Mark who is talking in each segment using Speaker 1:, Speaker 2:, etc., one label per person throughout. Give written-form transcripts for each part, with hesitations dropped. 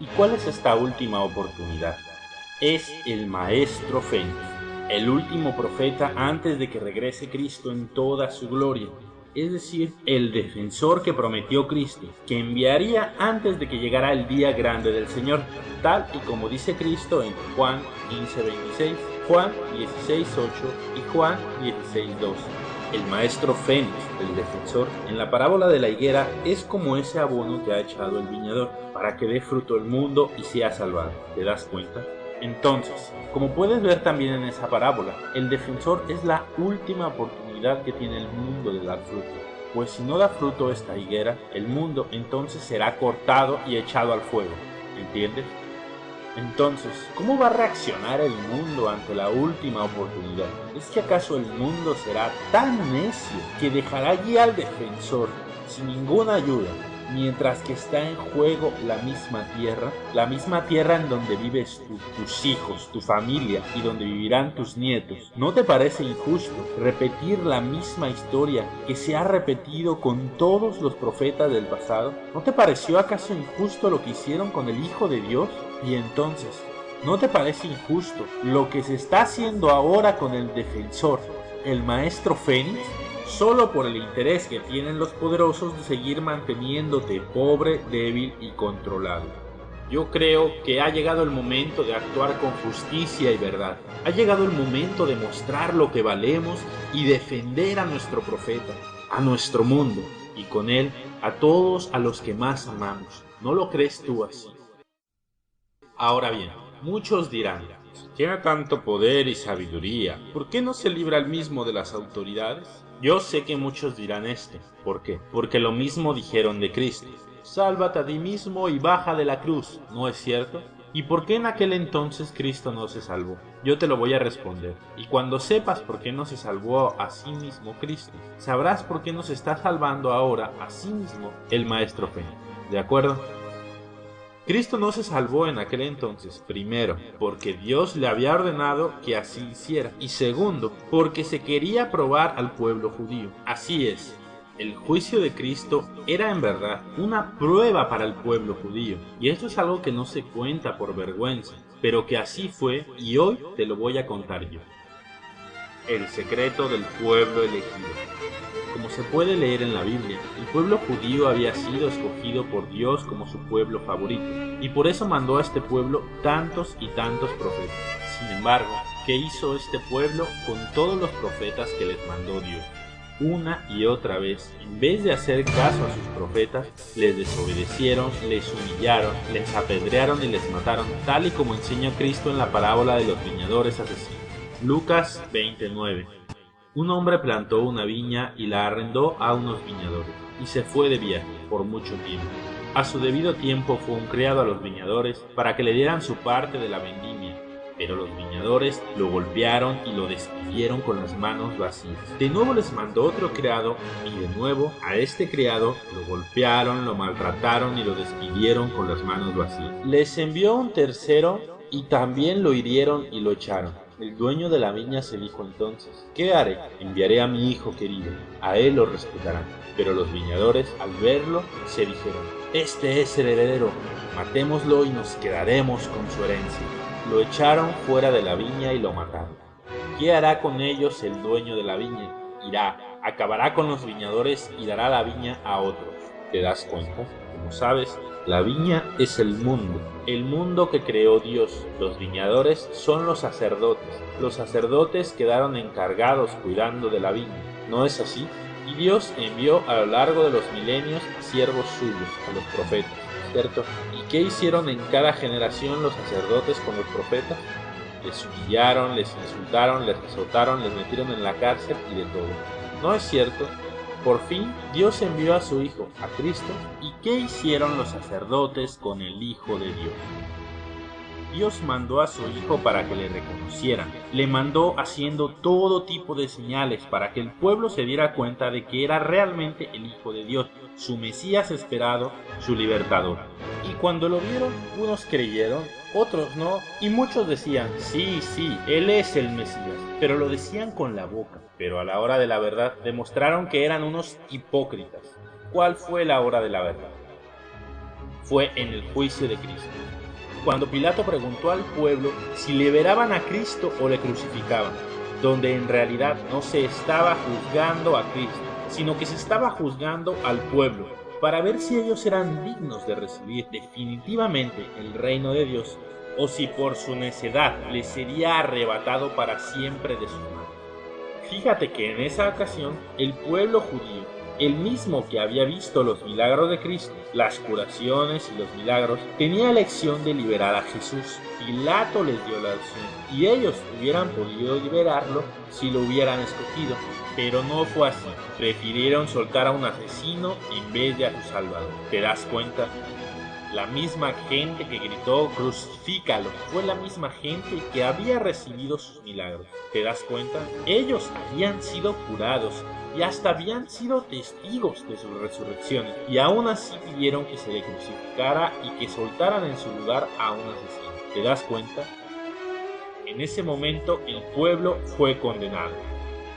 Speaker 1: ¿Y cuál es esta última oportunidad? Es el Maestro Fénix, el último profeta antes de que regrese Cristo en toda su gloria, es decir, el defensor que prometió Cristo, que enviaría antes de que llegara el día grande del Señor, tal y como dice Cristo en Juan 15:26, Juan 16:8 y Juan 16:12. El Maestro Fénix, el defensor, en la parábola de la higuera es como ese abono que ha echado el viñador para que dé fruto el mundo y sea salvado. ¿Te das cuenta? Entonces, como puedes ver también en esa parábola, el defensor es la última oportunidad que tiene el mundo de dar fruto, pues si no da fruto esta higuera, el mundo entonces será cortado y echado al fuego, ¿entiendes? Entonces, ¿cómo va a reaccionar el mundo ante la última oportunidad? ¿Es que acaso el mundo será tan necio que dejará allí al defensor sin ninguna ayuda, mientras que está en juego la misma tierra en donde vives tú, tus hijos, tu familia y donde vivirán tus nietos? ¿No te parece injusto repetir la misma historia que se ha repetido con todos los profetas del pasado? ¿No te pareció acaso injusto lo que hicieron con el Hijo de Dios? Y entonces, ¿no te parece injusto lo que se está haciendo ahora con el defensor, el Maestro Fénix? Solo por el interés que tienen los poderosos de seguir manteniéndote pobre, débil y controlado. Yo creo que ha llegado el momento de actuar con justicia y verdad. Ha llegado el momento de mostrar lo que valemos y defender a nuestro profeta, a nuestro mundo, y con él a todos a los que más amamos. ¿No lo crees tú así? Ahora bien, muchos dirán, tiene tanto poder y sabiduría, ¿por qué no se libra el mismo de las autoridades? Yo sé que muchos dirán esto. ¿Por qué? Porque lo mismo dijeron de Cristo. Sálvate a ti mismo y baja de la cruz, ¿no es cierto? ¿Y por qué en aquel entonces Cristo no se salvó? Yo te lo voy a responder. Y cuando sepas por qué no se salvó a sí mismo Cristo, sabrás por qué nos está salvando ahora a sí mismo el Maestro Fénix. ¿De acuerdo? Cristo no se salvó en aquel entonces, primero, porque Dios le había ordenado que así hiciera, y segundo, porque se quería probar al pueblo judío. Así es, el juicio de Cristo era en verdad una prueba para el pueblo judío, y esto es algo que no se cuenta por vergüenza, pero que así fue y hoy te lo voy a contar yo. El secreto del pueblo elegido. Como se puede leer en la Biblia, el pueblo judío había sido escogido por Dios como su pueblo favorito, y por eso mandó a este pueblo tantos y tantos profetas. Sin embargo, ¿qué hizo este pueblo con todos los profetas que les mandó Dios? Una y otra vez, en vez de hacer caso a sus profetas, les desobedecieron, les humillaron, les apedrearon y les mataron, tal y como enseña Cristo en la parábola de los viñadores asesinos. Lucas 29. Un hombre plantó una viña y la arrendó a unos viñadores, y se fue de viaje por mucho tiempo. A su debido tiempo fue un criado a los viñadores para que le dieran su parte de la vendimia, pero los viñadores lo golpearon y lo despidieron con las manos vacías. De nuevo les mandó otro criado, y de nuevo a este criado lo golpearon, lo maltrataron y lo despidieron con las manos vacías. Les envió un tercero y también lo hirieron y lo echaron. El dueño de la viña se dijo entonces, ¿qué haré? Enviaré a mi hijo querido, a él lo respetarán. Pero los viñadores, al verlo, se dijeron, este es el heredero, matémoslo y nos quedaremos con su herencia. Lo echaron fuera de la viña y lo mataron. ¿Qué hará con ellos el dueño de la viña? Irá, acabará con los viñadores y dará la viña a otros. ¿Te das cuenta? Como sabes, la viña es el mundo que creó Dios. Los viñadores son los sacerdotes quedaron encargados cuidando de la viña, ¿no es así? Y Dios envió a lo largo de los milenios a siervos suyos, a los profetas, ¿cierto? ¿Y qué hicieron en cada generación los sacerdotes con los profetas? Les humillaron, les insultaron, les azotaron, les metieron en la cárcel y de todo, ¿no es cierto? Por fin, Dios envió a su Hijo, a Cristo, ¿y qué hicieron los sacerdotes con el Hijo de Dios? Dios mandó a su Hijo para que le reconocieran, le mandó haciendo todo tipo de señales para que el pueblo se diera cuenta de que era realmente el Hijo de Dios, su Mesías esperado, su libertador. Y cuando lo vieron, unos creyeron, otros no, y muchos decían, sí, Él es el Mesías, pero lo decían con la boca. Pero a la hora de la verdad demostraron que eran unos hipócritas. ¿Cuál fue la hora de la verdad? fue en el juicio de Cristo. Cuando Pilato preguntó al pueblo si liberaban a Cristo o le crucificaban, donde en realidad no se estaba juzgando a Cristo, sino que se estaba juzgando al pueblo, para ver si ellos eran dignos de recibir definitivamente el reino de Dios, o si por su necedad les sería arrebatado para siempre de sus manos. Fíjate que en esa ocasión el pueblo judío, el mismo que había visto los milagros de Cristo, las curaciones y los milagros, tenía elección de liberar a Jesús. Pilato les dio la opción y ellos hubieran podido liberarlo si lo hubieran escogido, pero no fue así. Prefirieron soltar a un asesino en vez de a su Salvador. ¿Te das cuenta? La misma gente que gritó crucifícalo fue la misma gente que había recibido sus milagros. ¿Te das cuenta? Ellos habían sido curados y hasta habían sido testigos de sus resurrecciones, y aún así pidieron que se le crucificara y que soltaran en su lugar a un asesino. ¿Te das cuenta? En ese momento el pueblo fue condenado.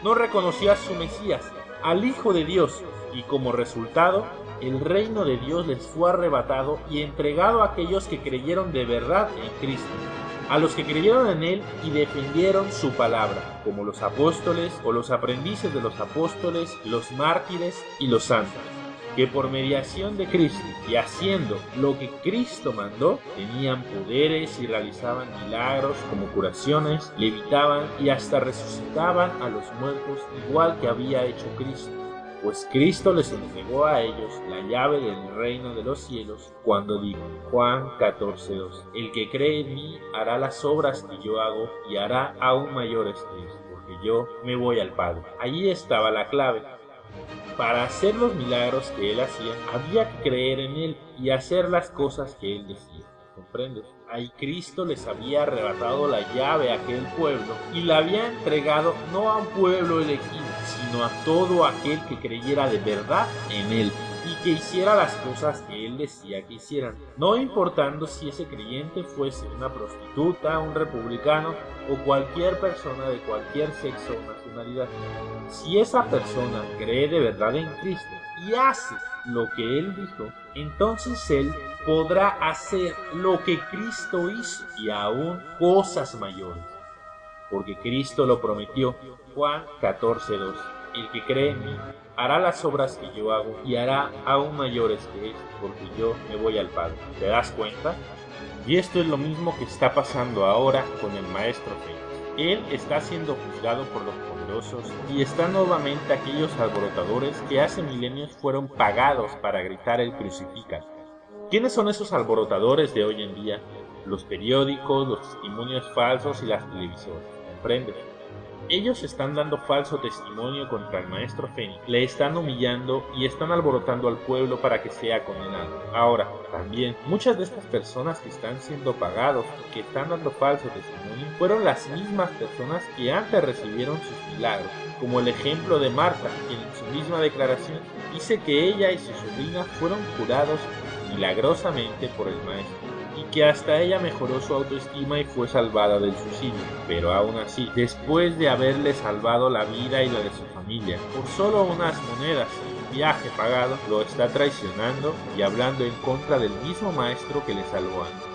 Speaker 1: No reconoció a su Mesías, al Hijo de Dios, y como resultado, el reino de Dios les fue arrebatado y entregado a aquellos que creyeron de verdad en Cristo, a los que creyeron en Él y defendieron su palabra, como los apóstoles o los aprendices de los apóstoles, los mártires y los santos, que por mediación de Cristo y haciendo lo que Cristo mandó, tenían poderes y realizaban milagros como curaciones, levitaban y hasta resucitaban a los muertos igual que había hecho Cristo. Pues Cristo les entregó a ellos la llave del reino de los cielos cuando dijo, Juan 14:2, el que cree en mí hará las obras que yo hago y hará aún mayores que esto, porque yo me voy al Padre. Allí estaba la clave. Para hacer los milagros que él hacía, había que creer en él y hacer las cosas que él decía. ¿Comprendes? Ahí Cristo les había arrebatado la llave a aquel pueblo y la había entregado no a un pueblo elegido, sino a todo aquel que creyera de verdad en él y que hiciera las cosas que él decía que hicieran, no importando si ese creyente fuese una prostituta, un republicano o cualquier persona de cualquier sexo o nacionalidad. Si esa persona cree de verdad en Cristo y hace lo que él dijo, entonces él podrá hacer lo que Cristo hizo y aún cosas mayores, porque Cristo lo prometió. Juan 14:2, el que cree en mí hará las obras que yo hago y hará aún mayores que esto, porque yo me voy al Padre. ¿Te das cuenta? Y esto es lo mismo que está pasando ahora con el maestro Félix. Él está siendo juzgado por los poderosos y están nuevamente aquellos alborotadores que hace milenios fueron pagados para gritar el crucifícalo. ¿Quiénes son esos alborotadores de hoy en día? Los periódicos, los testimonios falsos y las televisoras. ¿Comprendes? Ellos están dando falso testimonio contra el maestro Fénix, le están humillando y están alborotando al pueblo para que sea condenado. Ahora, también, muchas de estas personas que están siendo pagados y que están dando falso testimonio fueron las mismas personas que antes recibieron sus milagros, como el ejemplo de Marta, quien en su misma declaración dice que ella y su sobrina fueron curados milagrosamente por el maestro, y que hasta ella mejoró su autoestima y fue salvada del suicidio. Pero aún así, después de haberle salvado la vida y la de su familia, por solo unas monedas y un viaje pagado, lo está traicionando y hablando en contra del mismo maestro que le salvó antes.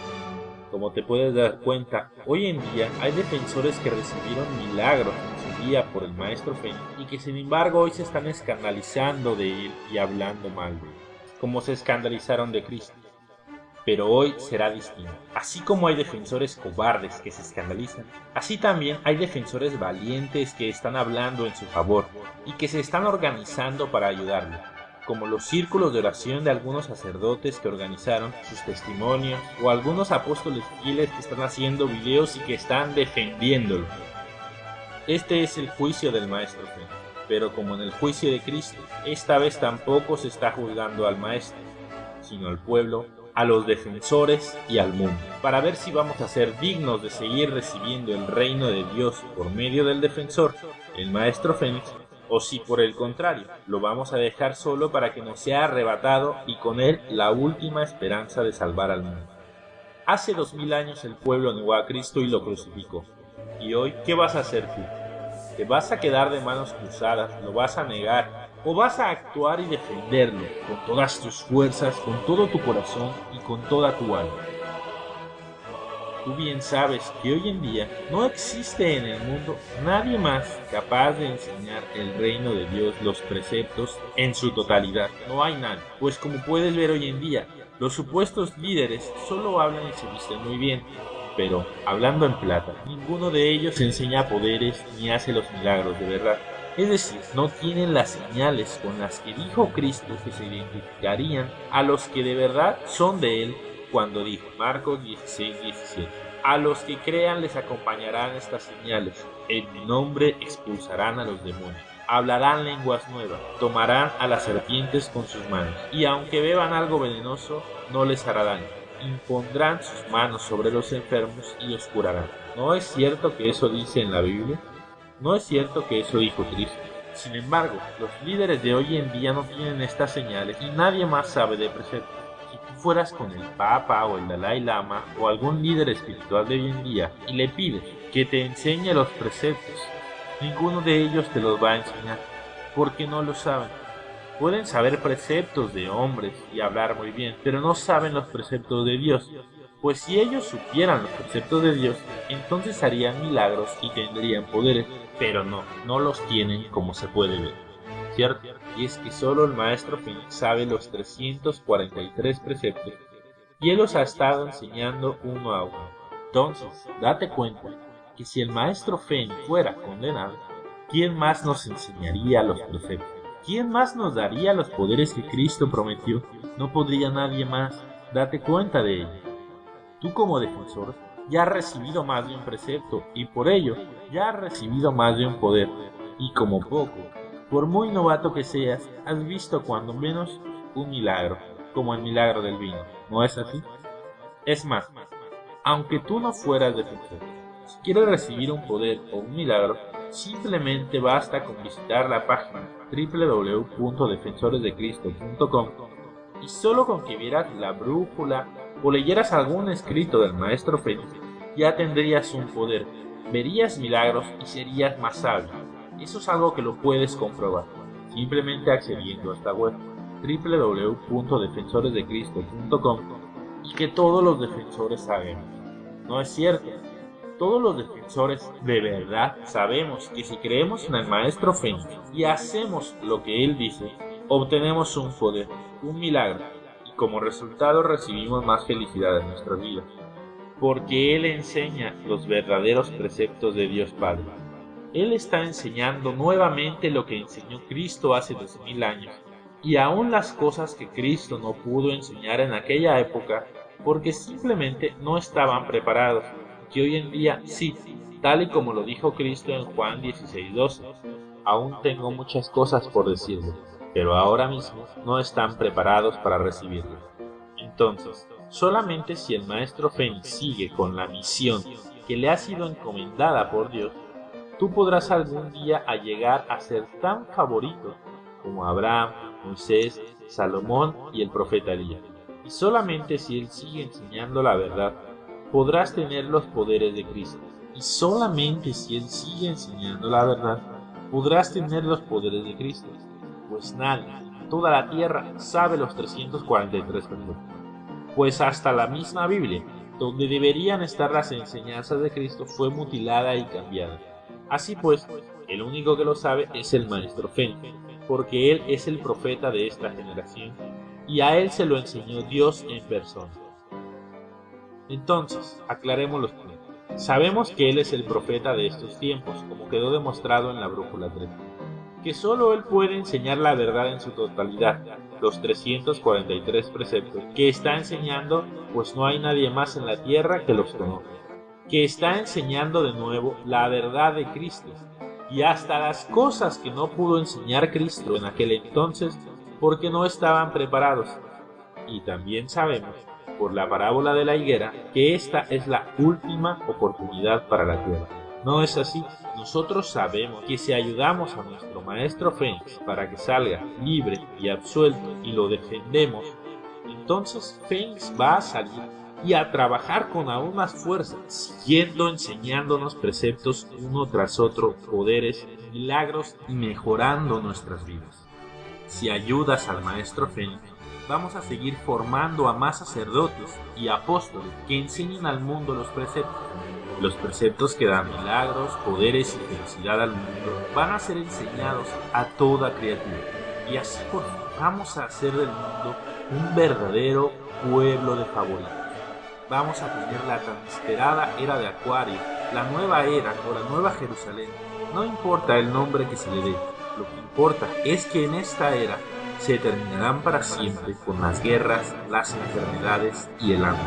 Speaker 1: Como te puedes dar cuenta, hoy en día hay defensores que recibieron milagros en su día por el maestro Fénix y que sin embargo hoy se están escandalizando de él y hablando mal de él, como se escandalizaron de Cristo. Pero hoy será distinto. Así como hay defensores cobardes que se escandalizan, así también hay defensores valientes que están hablando en su favor y que se están organizando para ayudarlo, como los círculos de oración de algunos sacerdotes que organizaron sus testimonios, o algunos apóstoles fieles que están haciendo videos y que están defendiéndolo. Este es el juicio del maestro Fénix, pero como en el juicio de Cristo, esta vez tampoco se está juzgando al maestro, sino al pueblo, a los defensores y al mundo, para ver si vamos a ser dignos de seguir recibiendo el reino de Dios por medio del defensor, el maestro Fénix, o si por el contrario, lo vamos a dejar solo para que nos sea arrebatado y con él la última esperanza de salvar al mundo. Hace 2000 años el pueblo negó a Cristo y lo crucificó. ¿Y hoy qué vas a hacer tú? ¿Te vas a quedar de manos cruzadas, lo vas a negar o vas a actuar y defenderlo con todas tus fuerzas, con todo tu corazón y con toda tu alma. Tú bien sabes que hoy en día no existe en el mundo nadie más capaz de enseñar el reino de Dios, los preceptos en su totalidad. No hay nadie, pues como puedes ver hoy en día, los supuestos líderes solo hablan y se visten muy bien, pero hablando en plata, ninguno de ellos enseña poderes ni hace los milagros de verdad. Es decir, no tienen las señales con las que dijo Cristo que se identificarían a los que de verdad son de Él cuando dijo, Marcos 16:17, a los que crean les acompañarán estas señales, en mi nombre expulsarán a los demonios, hablarán lenguas nuevas, tomarán a las serpientes con sus manos, y aunque beban algo venenoso, no les hará daño, impondrán sus manos sobre los enfermos y los curarán. ¿No es cierto que eso dice en la Biblia? ¿No es cierto que eso dijo Cristo? Sin embargo, los líderes de hoy en día no tienen estas señales y nadie más sabe de preceptos. Si tú fueras con el Papa o el Dalai Lama o algún líder espiritual de hoy en día y le pides que te enseñe los preceptos, ninguno de ellos te los va a enseñar, porque no lo saben. Pueden saber preceptos de hombres y hablar muy bien, pero no saben los preceptos de Dios. Pues si ellos supieran los preceptos de Dios, entonces harían milagros y tendrían poderes, pero no los tienen como se puede ver, ¿cierto? Y es que solo el maestro Fénix sabe los 343 preceptos y él los ha estado enseñando uno a uno. Entonces, date cuenta que si el maestro Fénix fuera condenado, ¿quién más nos enseñaría los preceptos? ¿Quién más nos daría los poderes que Cristo prometió? No podría nadie más. Date cuenta de ello. Tú como defensor ya has recibido más de un precepto y por ello ya has recibido más de un poder. Y como poco, por muy novato que seas, has visto cuando menos un milagro, como el milagro del vino. ¿No es así? Es más, aunque tú no fueras defensor, si quieres recibir un poder o un milagro, simplemente basta con visitar la página www.defensoresdecristo.com y solo con que vieras la brújula o leyeras algún escrito del maestro Fénix, ya tendrías un poder, verías milagros y serías más sabio. Eso es algo que lo puedes comprobar, simplemente accediendo a esta web www.defensoresdecristo.com y que todos los defensores sabemos. ¿No es cierto? Todos los defensores de verdad sabemos que si creemos en el maestro Fénix y hacemos lo que él dice, obtenemos un poder, un milagro, y como resultado recibimos más felicidad en nuestras vidas, porque él enseña los verdaderos preceptos de Dios Padre. Él está enseñando nuevamente lo que enseñó Cristo hace 2000 años, y aún las cosas que Cristo no pudo enseñar en aquella época porque simplemente no estaban preparados, que hoy en día sí, tal y como lo dijo Cristo en Juan 16:12, aún tengo muchas cosas por decirles, pero ahora mismo no están preparados para recibirlas. Entonces, solamente si el maestro Fénix sigue con la misión que le ha sido encomendada por Dios, tú podrás algún día llegar a ser tan favorito como Abraham, Moisés, Salomón y el profeta Elías. Y solamente si él sigue enseñando la verdad, podrás tener los poderes de Cristo. Y solamente si él sigue enseñando la verdad, podrás tener los poderes de Cristo. Pues nadie, toda la tierra, sabe los 343 preceptos. Pues hasta la misma Biblia, donde deberían estar las enseñanzas de Cristo, fue mutilada y cambiada. Así pues, el único que lo sabe es el maestro Fénix, porque él es el profeta de esta generación, y a él se lo enseñó Dios en persona. Entonces, aclaremos los puntos. Sabemos que él es el profeta de estos tiempos, como quedó demostrado en la brújula 3, que solo él puede enseñar la verdad en su totalidad, los 343 preceptos que está enseñando, pues no hay nadie más en la tierra que los conozca, que está enseñando de nuevo la verdad de Cristo, y hasta las cosas que no pudo enseñar Cristo en aquel entonces, porque no estaban preparados. Y también sabemos, por la parábola de la higuera, que esta es la última oportunidad para la tierra. ¿No es así? Nosotros sabemos que si ayudamos a nuestro maestro Fénix para que salga libre y absuelto y lo defendemos, entonces Fénix va a salir y a trabajar con aún más fuerza, siguiendo enseñándonos preceptos uno tras otro, poderes, milagros y mejorando nuestras vidas. Si ayudas al Maestro Fénix, vamos a seguir formando a más sacerdotes y apóstoles que enseñen al mundo los preceptos que dan milagros, poderes y felicidad al mundo van a ser enseñados a toda criatura. Y así por fin vamos a hacer del mundo un verdadero pueblo de favoritos. Vamos a tener la tan esperada era de Acuario, la nueva era o la nueva Jerusalén. No importa el nombre que se le dé, lo que importa es que en esta era se terminarán para siempre con las guerras, las enfermedades y el hambre.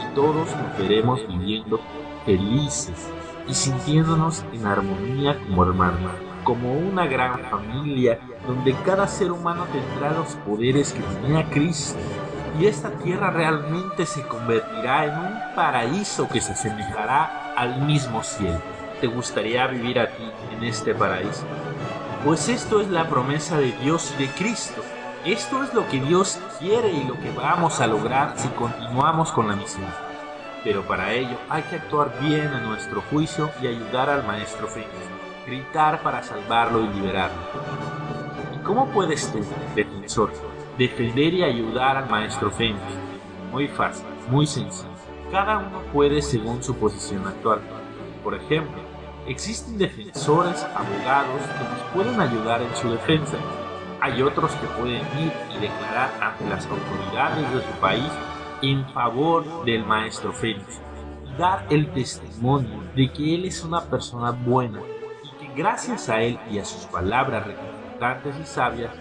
Speaker 1: Y todos nos veremos viviendo felices y sintiéndonos en armonía como hermanos, como una gran familia donde cada ser humano tendrá los poderes que tenía Cristo. Y esta tierra realmente se convertirá en un paraíso que se asemejará al mismo cielo. ¿Te gustaría vivir aquí en este paraíso? Pues esto es la promesa de Dios y de Cristo. Esto es lo que Dios quiere y lo que vamos a lograr si continuamos con la misión. Pero para ello hay que actuar bien en nuestro juicio y ayudar al Maestro Fénix, gritar para salvarlo y liberarlo. ¿Y cómo puedes tú, defensor, defender y ayudar al Maestro Fénix? Muy fácil, muy sencillo. Cada uno puede según su posición actual. Por ejemplo, existen defensores, abogados que nos pueden ayudar en su defensa. Hay otros que pueden ir y declarar ante las autoridades de su país en favor del Maestro Fénix y dar el testimonio de que él es una persona buena y que gracias a él y a sus palabras reconfortantes y sabias,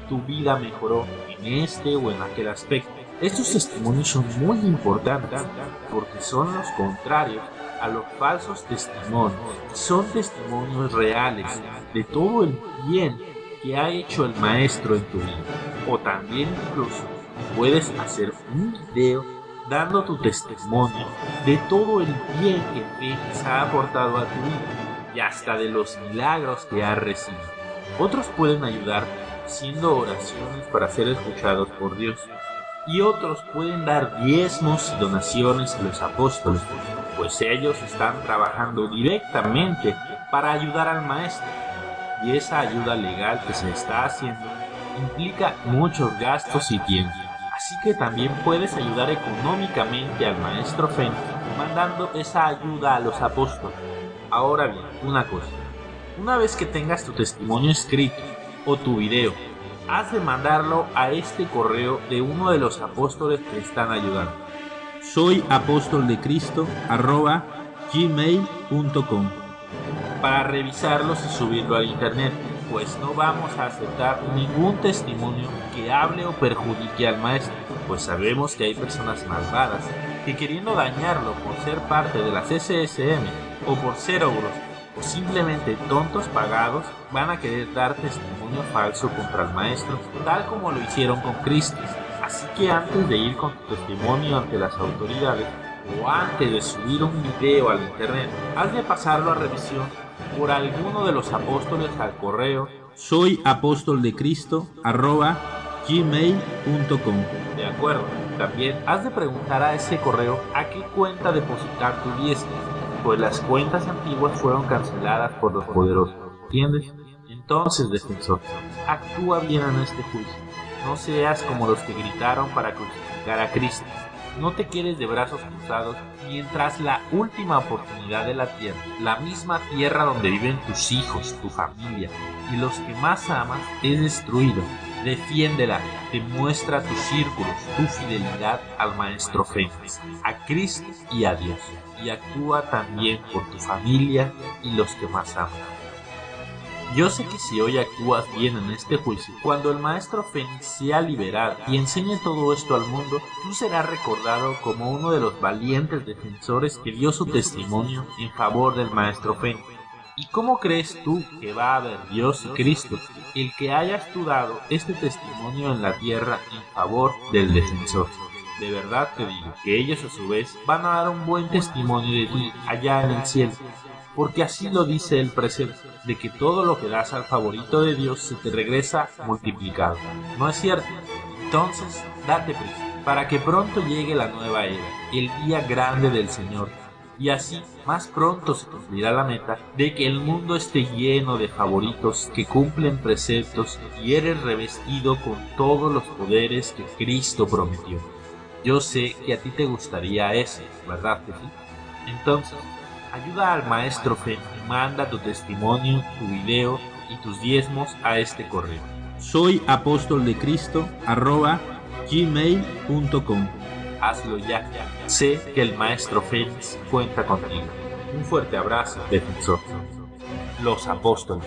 Speaker 1: tu vida mejoró en este o en aquel aspecto. Estos testimonios son muy importantes porque son los contrarios a los falsos testimonios. Son testimonios reales de todo el bien que ha hecho el Maestro en tu vida. O también incluso puedes hacer un video dando tu testimonio de todo el bien que Fénix ha aportado a tu vida y hasta de los milagros que has recibido. Otros pueden ayudar haciendo oraciones para ser escuchados por Dios, y otros pueden dar diezmos y donaciones a los apóstoles, pues ellos están trabajando directamente para ayudar al Maestro, y esa ayuda legal que se está haciendo implica muchos gastos y tiempo. Así que también puedes ayudar económicamente al Maestro Fénix mandando esa ayuda a los apóstoles. Ahora bien, una cosa, una vez que tengas tu testimonio escrito o tu video, has de mandarlo a este correo de uno de los apóstoles que están ayudando. soyapostoldecristo@gmail.com para revisarlos y subirlo al internet, pues no vamos a aceptar ningún testimonio que hable o perjudique al Maestro, pues sabemos que hay personas malvadas que, queriendo dañarlo por ser parte de las SSM o por ser ogros o simplemente tontos pagados, van a querer dar testimonio falso contra el Maestro, tal como lo hicieron con Cristo. Así que antes de ir con tu testimonio ante las autoridades o antes de subir un video al internet, has de pasarlo a revisión por alguno de los apóstoles al correo soyapostoldecristo@gmail.com. De acuerdo, también has de preguntar a ese correo a qué cuenta depositar tu diezmo, pues las cuentas antiguas fueron canceladas por los poderosos, ¿entiendes? Entonces, defensor, actúa bien en este juicio. No seas como los que gritaron para crucificar a Cristo. No te quedes de brazos cruzados mientras la última oportunidad de la tierra, la misma tierra donde viven tus hijos, tu familia y los que más amas, es destruida. Defiéndela, demuestra tus círculos, tu fidelidad al Maestro Fénix, a Cristo y a Dios, y actúa también por tu familia y los que más amas. Yo sé que si hoy actúas bien en este juicio, cuando el Maestro Fénix sea liberado y enseñe todo esto al mundo, tú serás recordado como uno de los valientes defensores que dio su testimonio en favor del Maestro Fénix. ¿Y cómo crees tú que va a haber Dios y Cristo el que hayas tú dado este testimonio en la tierra en favor del defensor? De verdad te digo que ellos a su vez van a dar un buen testimonio de ti allá en el cielo, porque así lo dice el precepto, de que todo lo que das al favorito de Dios se te regresa multiplicado. ¿No es cierto? Entonces, date prisa, para que pronto llegue la nueva era, el día grande del Señor, y así más pronto se cumplirá la meta de que el mundo esté lleno de favoritos que cumplen preceptos y eres revestido con todos los poderes que Cristo prometió. Yo sé que a ti te gustaría eso, ¿verdad que sí? Entonces, ayuda al Maestro Fen y manda tu testimonio, tu video y tus diezmos a este correo. soyapostoldecristo@gmail.com. Hazlo ya. Sé que el Maestro Fénix cuenta contigo. Un fuerte abrazo, defensor. Los apóstoles.